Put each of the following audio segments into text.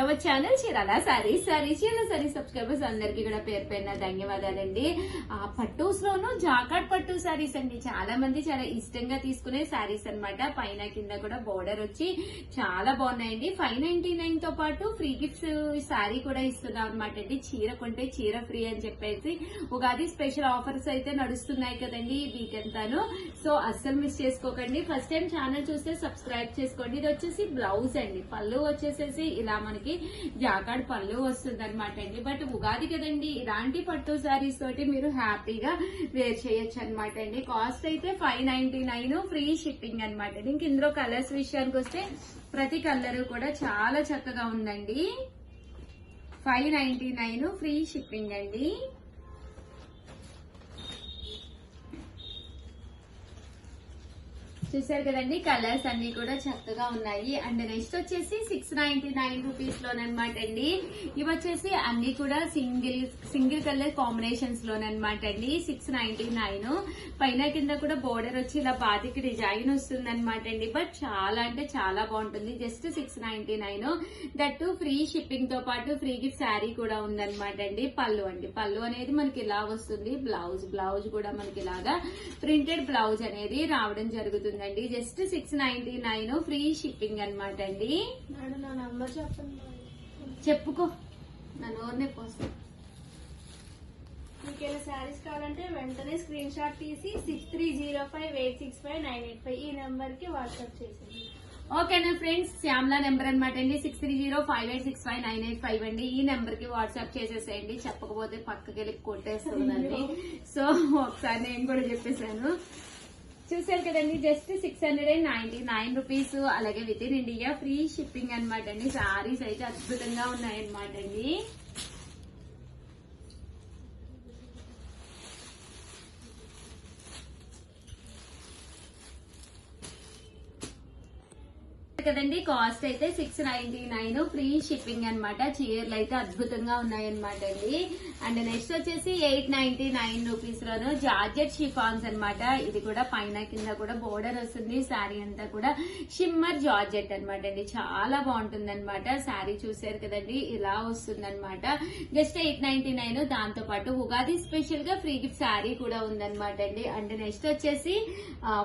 Our channel Chirala saris. Chirala saris subscribers అందరికీ కూడా పేరు పేరున ధన్యవాదాలండి. పట్టూస్ లోను జాకాట్ పట్టు సారీస్ అండి. చాలా మంది చాలా ఇష్టంగా తీసుకునే సారీస్ అన్నమాట. పైన కింద కూడా బోర్డర్ వచ్చి చాలా బాగున్నాయండి. 599 తో పాటు ఫ్రీ గిఫ్ట్స్ సారీ కూడా ఇస్తున్నాం అనమాట అండి. చీర కొంటే చీర ఫ్రీ అని చెప్పేసి ఉగాది స్పెషల్ ఆఫర్స్ అయితే నడుస్తున్నాయి కదండి ఈ వీక్ అంతాను. సో అస్సలు మిస్ చేసుకోకండి. ఫస్ట్ టైం ఛానల్ చూస్తే సబ్స్క్రైబ్ చేసుకోండి. ఇది వచ్చేసి బ్లౌజ్ అండి. పళ్ళు వచ్చేసేసి ఇలా మనకి జాకాడ్ పళ్ళు వస్తుంది అనమాట అండి. బట్ ఉగాది కదండి, ఇలాంటి పట్టు సారీస్ తోటి మీరు హ్యాపీగా వేర్ చేయొచ్చు అనమాట అండి. కాస్ట్ అయితే 599 ఫ్రీ షిప్పింగ్ అనమాట అండి. ఇంక ఇందులో కలర్స్ విషయానికి వస్తే ప్రతి కలర్ కూడా చాలా చక్కగా ఉందండి. 599 ఫ్రీ షిప్పింగ్ అండి. చూసారు కదండి, కలర్స్ అన్ని కూడా చక్కగా ఉన్నాయి. అండ్ నెక్స్ట్ వచ్చేసి 699 రూపీస్ లోనమాట అండి. ఇవి వచ్చేసి అన్ని కూడా సింగిల్ కలర్ కాంబినేషన్స్ లోనమాట అండి. 699 పైన కింద కూడా బోర్డర్ వచ్చి ఇలా బాతికి డిజైన్ వస్తుంది అనమాట అండి. బట్ చాలా అంటే చాలా బాగుంటుంది. జస్ట్ 699 దట్టు ఫ్రీ షిప్పింగ్ తో పాటు ఫ్రీ గిఫ్ట్ శారీ కూడా ఉందన్నమాట అండి. పళ్ళు అండి, పళ్ళు అనేది మనకి ఇలా వస్తుంది. బ్లౌజ్ కూడా మనకి ఇలాగా ప్రింటెడ్ బ్లౌజ్ అనేది రావడం జరుగుతుంది. జస్ట్ 699 ఫ్రీ షిప్పింగ్ అనమాట అండి. నా నంబర్ చెప్పండి. చెప్పుకో, నా నోరునే పోస్తా. మీకు ఏమైనా శారీస్ కావాలంటే వెంటనే స్క్రీన్ షాట్ తీసి 6305865985 ఈ నెంబర్ కి వాట్సాప్ చేసేయండి. ఓకేనా ఫ్రెండ్స్, శ్యామ్లా నెంబర్ అనమాట అండి. 6305865985 అండి. ఈ నెంబర్ కి వాట్సాప్ చేసేసేయండి. చెప్పకపోతే పక్కకి వెళ్ళి కొట్టేస్తుందండి. సో ఒకసారి నేను కూడా చెప్పేశాను. చూసారు కదండి, జస్ట్ 699 రూపీస్. అలాగే within India free shipping అనమాట అండి. సారీస్ అయితే అద్భుతంగా ఉన్నాయన్నమాట అండి. కదండి, కాస్ట్ అయితే 699 ఫ్రీ షిప్పింగ్ అనమాట. చీరలు అయితే అద్భుతంగా ఉన్నాయన్నమాట అండి. అండ్ నెక్స్ట్ వచ్చేసి 899 రూపీస్ లోను జార్జెట్ షిఫాన్స్ అనమాట. ఇది కూడా పైన కింద కూడా బోర్డర్ వస్తుంది. శారీ అంతా కూడా షిమ్మర్ జార్జెట్ అనమాట అండి. చాలా బాగుంటుంది అనమాట. శారీ చూసారు కదండి, ఇలా వస్తుంది అనమాట. జస్ట్ 899. దాంతో పాటు ఉగాది స్పెషల్ గా ఫ్రీ గిఫ్ట్ శారీ కూడా ఉందన్నమాట అండి. అండ్ నెక్స్ట్ వచ్చేసి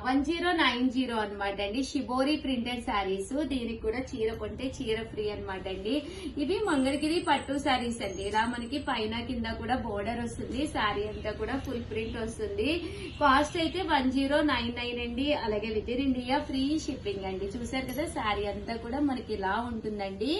1090 అనమాట అండి. Shibori printed saris. దీనికి కూడా చీర కొంటే చీర ఫ్రీ అనమాట అండి. ఇవి మంగళగిరి పట్టు శారీస్ అండి. ఇలా మనకి పైన కింద కూడా బోర్డర్ వస్తుంది. శారీ అంతా కూడా ఫుల్ ప్రింట్ వస్తుంది. కాస్ట్ అయితే 1099 అండి. అలాగే within India free shipping అండి. చూసారు కదా, శారీ అంతా కూడా మనకి ఇలా ఉంటుందండి.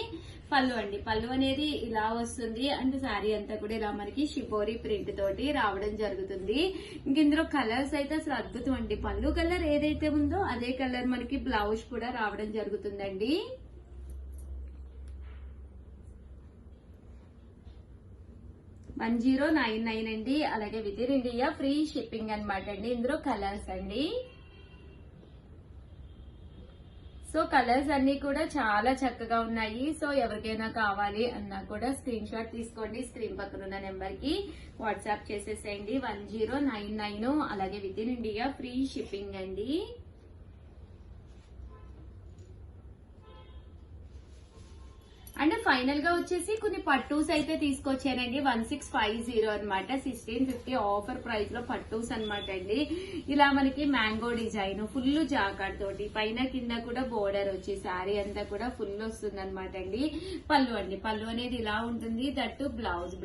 పళ్ళు అండి, పళ్ళు అనేది ఇలా వస్తుంది. అండ్ శారీ అంతా కూడా ఇలా మనకి షిపోరి ప్రింట్ తోటి రావడం జరుగుతుంది. ఇంక ఇందులో కలర్స్ అయితే అసలు అద్భుతం అండి. పళ్ళు కలర్ ఏదైతే ఉందో అదే కలర్ మనకి బ్లౌజ్ కూడా రావడం జరుగుతుందండి. $1099 అండి. అలాగే within India free shipping అనమాట అండి. ఇందులో కలర్స్ అండి. సో కలర్స్ అన్ని కూడా చాలా చక్కగా ఉన్నాయి. సో ఎవరికైనా కావాలి అన్నా కూడా స్క్రీన్ షాట్ తీసుకోండి. స్క్రీన్ పక్కన ఉన్న నెంబర్ కి వాట్సాప్ చేసేసేయండి. 1099. అలాగే within India free shipping అండి. అండ్ ఫైనల్ గా వచ్చేసి కొన్ని పట్టూస్ అయితే తీసుకొచ్చానండి. 1650 అనమాట. 1650 ఆఫర్ ప్రైస్ లో పట్టూస్ అనమాట అండి. ఇలా మనకి మ్యాంగో డిజైన్ ఫుల్ జాకాడ్ తోటి పైన కింద కూడా బోర్డర్ వచ్చి శారీ అంతా కూడా ఫుల్ వస్తుంది అనమాట అండి. పళ్ళు అండి, పళ్ళు అనేది ఇలా ఉంటుంది. దట్టు బ్లౌజ్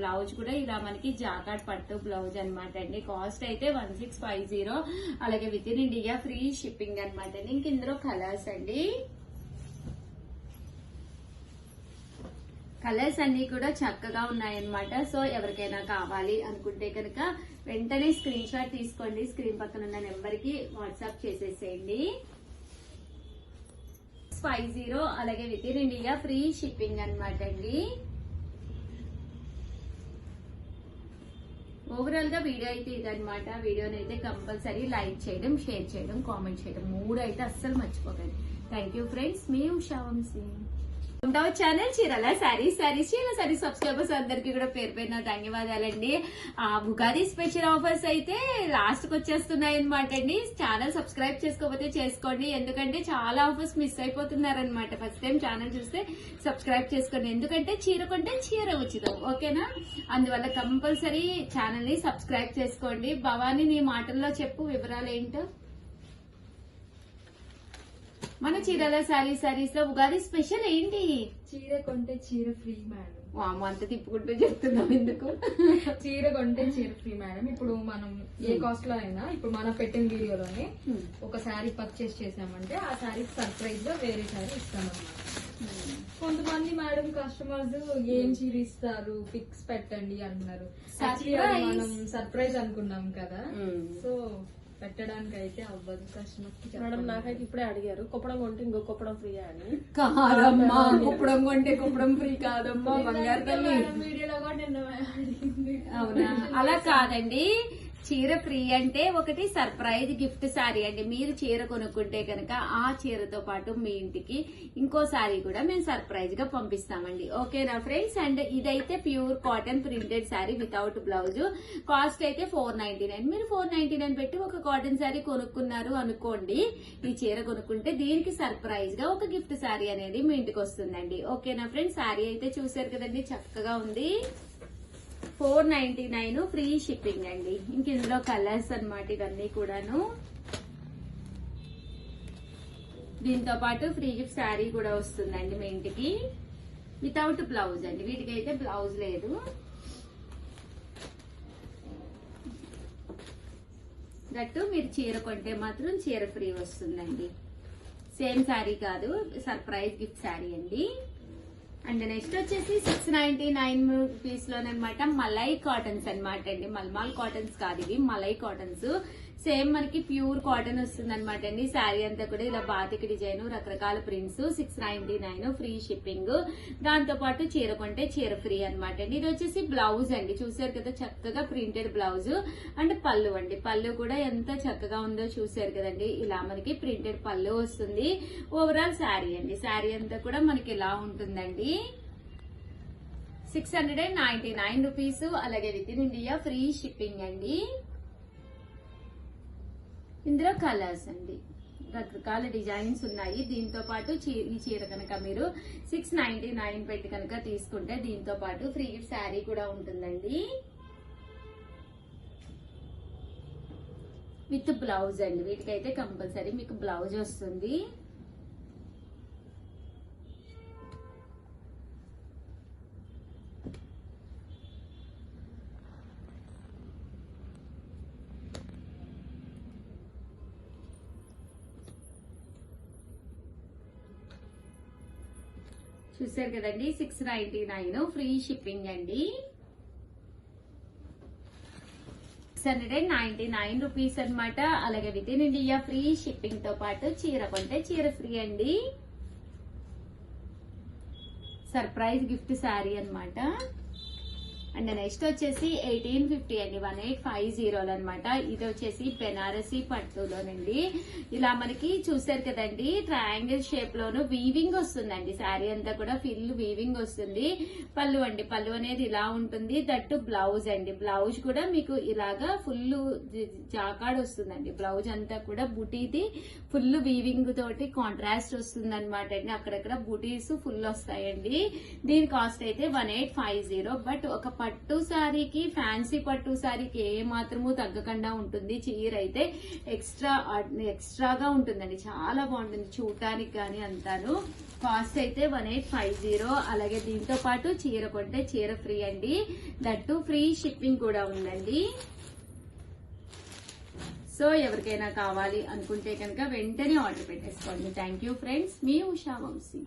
కూడా ఇలా మనకి జాకాడ్ పట్టు బ్లౌజ్ అనమాట అండి. కాస్ట్ అయితే 1650. అలాగే within India free shipping అనమాట అండి. ఇంక ఇందులో కలర్స్ అండి. కలర్స్ అన్ని కూడా చక్కగా ఉన్నాయన్నమాట. సో ఎవరికైనా కావాలి అనుకుంటే కనుక వెంటనే స్క్రీన్ షాట్ తీసుకోండి. స్క్రీన్ పక్కన ఉన్న నెంబర్ కి వాట్సాప్ చేసేసేయండి. 50. అలాగే within India free shipping అనమాట అండి. ఓవరాల్ గా వీడియో అయితే ఇదనమాట. వీడియోని అయితే కంపల్సరీ లైక్ చేయడం, షేర్ చేయడం, కామెంట్ చేయడం 3 అయితే అస్సలు మర్చిపోకండి. Thank you friends. మీ ఉషా వంశీ. ఉంటావు ఛానల్ చీరల సారీస్ సబ్స్క్రైబర్స్ అందరికి కూడా పేరు పైన ధన్యవాదాలండి. ఉగాది స్పెషల్ ఆఫర్స్ అయితే లాస్ట్ కి వచ్చేస్తున్నాయి అనమాట అండి. ఛానల్ సబ్స్క్రైబ్ చేసుకోకపోతే చేసుకోండి, ఎందుకంటే చాలా ఆఫర్స్ మిస్ అయిపోతున్నారనమాట. ఫస్ట్ టైం ఛానల్ చూస్తే సబ్స్క్రైబ్ చేసుకోండి, ఎందుకంటే చీర కొంటే చీర ఉచితం, ఓకేనా? అందువల్ల కంపల్సరీ ఛానల్ ని సబ్స్క్రైబ్ చేసుకోండి. భవానీ, నీ మాటల్లో చెప్పు వివరాలు ఏంటో. మన చీరల సారీస్ లో ఉగాది స్పెషల్ ఏంటి? చీర కొంటే చీర ఫ్రీ మేడం. వాము అంత తిప్పుకుంటూ చెప్తున్నాం ఎందుకు? చీర కొంటే చీర ఫ్రీ మేడం. ఇప్పుడు మనం ఏ కాస్ట్ లో అయినా, ఇప్పుడు మనం పెట్టిన వీడియోలోనే ఒక శారీ పర్చేస్ చేసామంటే ఆ శారీ సర్ప్రైజ్ గా వేరే శారీ ఇస్తామన్నమాట. కొంతమంది మేడం కస్టమర్స్ ఏం చీర ఇస్తారు పిక్స్ పెట్టండి అంటున్నారు. మనం సర్ప్రైజ్ అనుకున్నాం కదా, సో పెట్టడానికి అయితే అవ్వదు కస్టమర్. మేడం నాకైతే ఇప్పుడే అడిగారు కుప్పడం కొంటే ఇంకో కుప్పడం ఫ్రీ అని. కాదమ్మా, కుప్పడం కొంటే కుప్పడం ఫ్రీ కాదమ్మా బంగారు తల్లి. వీడియోలో కూడా నిన్న అడిగింది. అవునా? అలా కాదండి, చీర ఫ్రీ అంటే ఒకటి సర్ప్రైజ్ గిఫ్ట్ శారీ అండి. మీరు చీర కొనుక్కుంటే కనుక ఆ చీరతో పాటు మీ ఇంటికి ఇంకో శారీ కూడా మేము సర్ప్రైజ్ గా పంపిస్తామండి, ఓకేనా ఫ్రెండ్స్? అండ్ ఇదైతే pure cotton printed sari without blouse. Cost అయితే 499. మీరు 499 పెట్టి ఒక కాటన్ శారీ కొనుక్కున్నారు అనుకోండి, ఈ చీర కొనుక్కుంటే దీనికి సర్ప్రైజ్ గా ఒక గిఫ్ట్ శారీ అనేది మీ ఇంటికి వస్తుందండి, ఓకేనా ఫ్రెండ్స్? శారీ అయితే చూసారు కదండి, చక్కగా ఉంది. 499 ఫ్రీ షిప్పింగ్ అండి. ఇంక ఇందులో కలర్స్ అన్నమాట ఇవన్నీ కూడాను. దీంతో పాటు ఫ్రీ గిఫ్ట్ శారీ కూడా వస్తుందండి మీ ఇంటికి వితౌట్ బ్లౌజ్ అండి. వీటికైతే బ్లౌజ్ లేదు. దట్టు మీరు చీర కొంటే మాత్రం చీర ఫ్రీ వస్తుందండి. సేమ్ శారీ కాదు, సర్ప్రైజ్ గిఫ్ట్ శారీ అండి. అండ్ నెక్స్ట్ వచ్చేసి 699 రూపీస్ లోనమాట మలై కాటన్స్ అనమాట అండి. మల్మాల్ కాటన్స్ కాదు, ఇవి మలై కాటన్స్. సేమ్ మనకి ప్యూర్ కాటన్ వస్తుంది అనమాట అండి. శారీ అంతా కూడా ఇలా బాతికి డిజైన్, రకరకాల ప్రింట్స్. 699 free shipping. దాంతో పాటు చీర కొంటే చీర ఫ్రీ అనమాట అండి. ఇది వచ్చేసి బ్లౌజ్ అండి, చూసారు కదా చక్కగా ప్రింటెడ్ బ్లౌజ్. అండ్ పళ్ళు అండి, పళ్ళు కూడా ఎంత చక్కగా ఉందో చూసారు కదండి. ఇలా మనకి ప్రింటెడ్ పళ్ళు వస్తుంది. ఓవరాల్ శారీ అండి, శారీ అంతా కూడా మనకి ఇలా ఉంటుందండి. 699 రూపీస్. అలాగే within India free shipping అండి. ఇందులో కలర్స్ అండి, రకరకాల డిజైన్స్ ఉన్నాయి. దీంతో పాటు ఈ చీర కనుక మీరు 699 పెట్టి కనుక తీసుకుంటే దీంతో పాటు ఫ్రీ గిఫ్ట్ శారీ కూడా ఉంటుందండి విత్ బ్లౌజ్ అండి. వీటికైతే కంపల్సరీ మీకు బ్లౌజ్ వస్తుంది. చూసారు కదండి, 699 ఫ్రీ షిప్పింగ్ అండి. 699 రూపీస్ అనమాట. అలాగే within India free shipping తో పాటు చీర కొంటే చీర ఫ్రీ అండి. సర్ప్రైజ్ గిఫ్ట్ శారీ అనమాట. అండ్ నెక్స్ట్ వచ్చేసి 1850 అండి, 1850 అనమాట. ఇది వచ్చేసి బెనారసీ పట్టులోనండి. ఇలా మనకి చూసారు కదండి, ట్రయాంగిల్ షేప్ లోను వీవింగ్ వస్తుందండి. శారీ అంతా కూడా ఫుల్ వీవింగ్ వస్తుంది. పళ్ళు అండి, పళ్ళు అనేది ఇలా ఉంటుంది. దట్టు బ్లౌజ్ అండి, బ్లౌజ్ కూడా మీకు ఇలాగా ఫుల్ జాకాడ్ వస్తుందండి. బ్లౌజ్ అంతా కూడా బుటీది ఫుల్ వీవింగ్ తోటి కాంట్రాస్ట్ వస్తుంది అనమాట అండి. అక్కడక్కడ బుటీస్ ఫుల్ వస్తాయండి. దీని కాస్ట్ అయితే 1850. బట్ ఒక పట్టు శారీకి, ఫ్యాన్సీ పట్టు శారీకి ఏ మాత్రము తగ్గకుండా ఉంటుంది. చీర అయితే ఎక్స్ట్రాగా ఉంటుందండి, చాలా బాగుంటుంది చూడటానికి కానీ అంతాను. కాస్ట్ అయితే 1850. అలాగే దీంతో పాటు చీర కొంటే చీర ఫ్రీ అండి. దట్టు ఫ్రీ షిప్పింగ్ కూడా ఉందండి. సో ఎవరికైనా కావాలి అనుకుంటే కనుక వెంటనే ఆర్డర్ పెట్టేసుకోండి. థ్యాంక్ యూ ఫ్రెండ్స్, మీ ఉషా వంశీ.